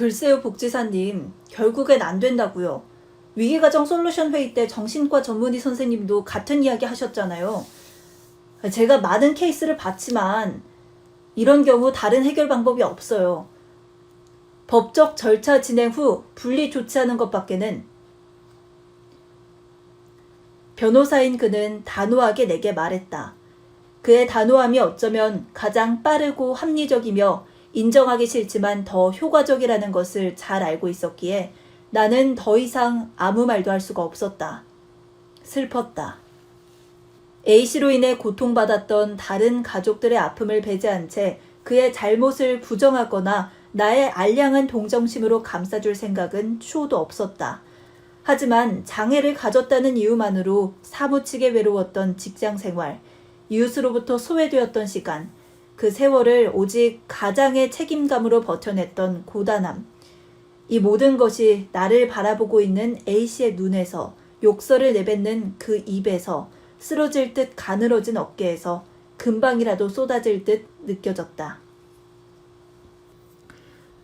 글쎄요, 복지사님. 결국엔 안 된다고요. 위기가정 솔루션 회의 때 정신과 전문의 선생님도 같은 이야기 하셨잖아요. 제가 많은 케이스를 봤지만 이런 경우 다른 해결 방법이 없어요. 법적 절차 진행 후 분리 조치하는 것밖에는. 변호사인 그는 단호하게 내게 말했다. 그의 단호함이 어쩌면 가장 빠르고 합리적이며 인정하기 싫지만 더 효과적이라는 것을 잘 알고 있었기에 나는 더 이상 아무 말도 할 수가 없었다. 슬펐다. A씨로 인해 고통받았던 다른 가족들의 아픔을 배제한 채 그의 잘못을 부정하거나 나의 알량한 동정심으로 감싸줄 생각은 추호도 없었다. 하지만 장애를 가졌다는 이유만으로 사무치게 외로웠던 직장생활, 이웃으로부터 소외되었던 시간, 그 세월을 오직 가장의 책임감으로 버텨냈던 고단함, 이 모든 것이 나를 바라보고 있는 A씨의 눈에서, 욕설을 내뱉는 그 입에서, 쓰러질 듯 가늘어진 어깨에서 금방이라도 쏟아질 듯 느껴졌다.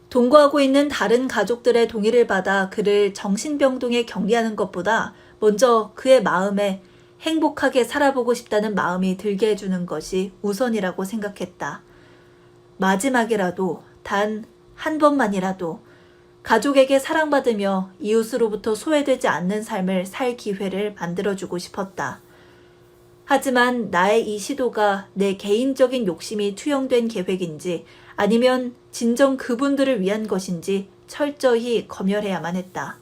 동거하고 있는 다른 가족들의 동의를 받아 그를 정신병동에 격리하는 것보다 먼저 그의 마음에 행복하게 살아보고 싶다는 마음이 들게 해주는 것이 우선이라고 생각했다. 마지막이라도 단 한 번만이라도 가족에게 사랑받으며 이웃으로부터 소외되지 않는 삶을 살 기회를 만들어주고 싶었다. 하지만 나의 이 시도가 내 개인적인 욕심이 투영된 계획인지 아니면 진정 그분들을 위한 것인지 철저히 검열해야만 했다.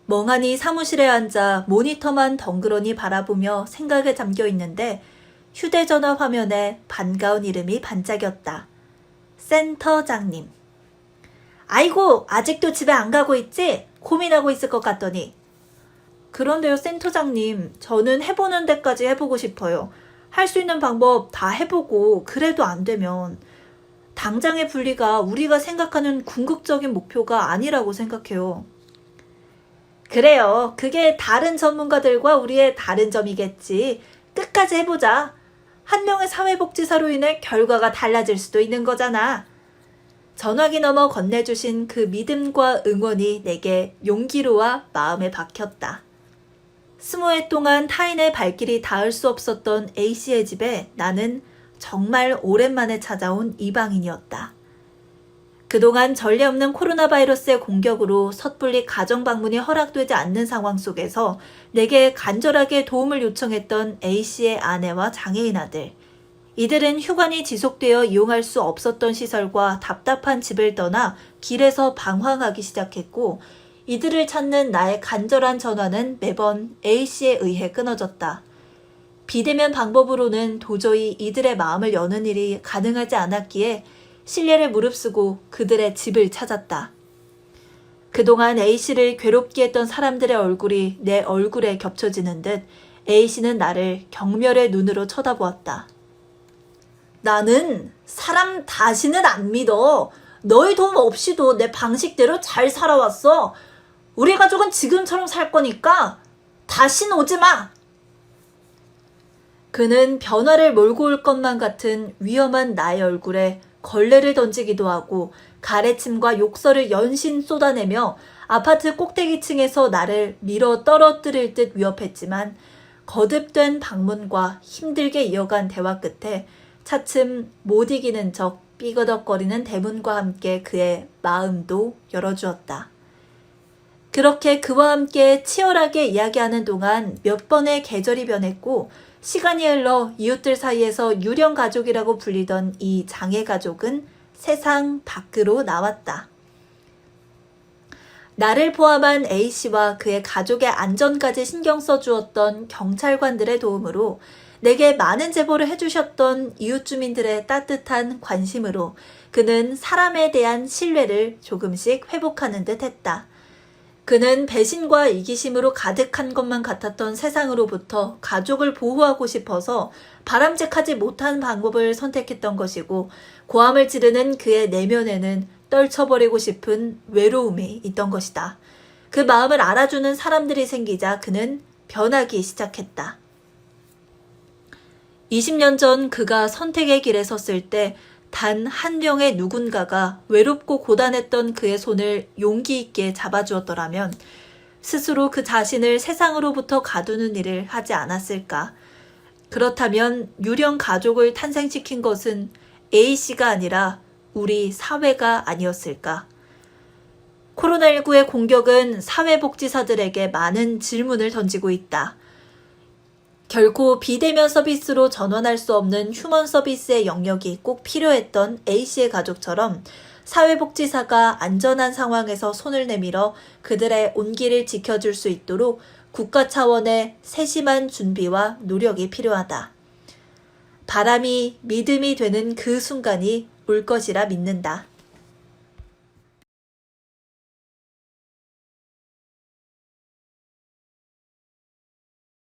멍하니 사무실에 앉아 모니터만 덩그러니 바라보며 생각에 잠겨 있는데 휴대전화 화면에 반가운 이름이 반짝였다. 센터장님. 아이고, 아직도 집에 안 가고 있지? 고민하고 있을 것 같더니. 그런데요, 센터장님. 저는 해보는 데까지 해보고 싶어요. 할 수 있는 방법 다 해보고 그래도 안 되면 당장의 분리가 우리가 생각하는 궁극적인 목표가 아니라고 생각해요. 그래요. 그게 다른 전문가들과 우리의 다른 점이겠지. 끝까지 해보자. 한 명의 사회복지사로 인해 결과가 달라질 수도 있는 거잖아. 전화기 너머 건네주신 그 믿음과 응원이 내게 용기로와 마음에 박혔다. 20해 동안 타인의 발길이 닿을 수 없었던 A씨의 집에 나는 정말 오랜만에 찾아온 이방인이었다. 그동안 전례 없는 코로나 바이러스의 공격으로 섣불리 가정 방문이 허락되지 않는 상황 속에서 내게 간절하게 도움을 요청했던 A씨의 아내와 장애인 아들. 이들은 휴관이 지속되어 이용할 수 없었던 시설과 답답한 집을 떠나 길에서 방황하기 시작했고 이들을 찾는 나의 간절한 전화는 매번 A씨에 의해 끊어졌다. 비대면 방법으로는 도저히 이들의 마음을 여는 일이 가능하지 않았기에 신뢰를 무릅쓰고 그들의 집을 찾았다. 그동안 A씨를 괴롭게 했던 사람들의 얼굴이 내 얼굴에 겹쳐지는 듯 A씨는 나를 경멸의 눈으로 쳐다보았다. 나는 사람 다시는 안 믿어. 너의 도움 없이도 내 방식대로 잘 살아왔어. 우리 가족은 지금처럼 살 거니까 다신 오지 마. 그는 변화를 몰고 올 것만 같은 위험한 나의 얼굴에 걸레를 던지기도 하고 가래침과 욕설을 연신 쏟아내며 아파트 꼭대기층에서 나를 밀어 떨어뜨릴 듯 위협했지만 거듭된 방문과 힘들게 이어간 대화 끝에 차츰 못 이기는 척 삐그덕거리는 대문과 함께 그의 마음도 열어주었다. 그렇게 그와 함께 치열하게 이야기하는 동안 몇 번의 계절이 변했고 시간이 흘러 이웃들 사이에서 유령 가족이라고 불리던 이 장애 가족은 세상 밖으로 나왔다. 나를 포함한 A씨와 그의 가족의 안전까지 신경 써주었던 경찰관들의 도움으로 내게 많은 제보를 해주셨던 이웃 주민들의 따뜻한 관심으로 그는 사람에 대한 신뢰를 조금씩 회복하는 듯 했다. 그는 배신과 이기심으로 가득한 것만 같았던 세상으로부터 가족을 보호하고 싶어서 바람직하지 못한 방법을 선택했던 것이고 고함을 지르는 그의 내면에는 떨쳐버리고 싶은 외로움이 있던 것이다. 그 마음을 알아주는 사람들이 생기자 그는 변하기 시작했다. 20년 전 그가 선택의 길에 섰을 때 단 한 명의 누군가가 외롭고 고단했던 그의 손을 용기 있게 잡아주었더라면 스스로 그 자신을 세상으로부터 가두는 일을 하지 않았을까. 그렇다면 유령 가족을 탄생시킨 것은 A씨가 아니라 우리 사회가 아니었을까. 코로나19의 공격은 사회복지사들에게 많은 질문을 던지고 있다. 결코 비대면 서비스로 전환할 수 없는 휴먼 서비스의 영역이 꼭 필요했던 A씨의 가족처럼 사회복지사가 안전한 상황에서 손을 내밀어 그들의 온기를 지켜줄 수 있도록 국가 차원의 세심한 준비와 노력이 필요하다. 바람이 믿음이 되는 그 순간이 올 것이라 믿는다.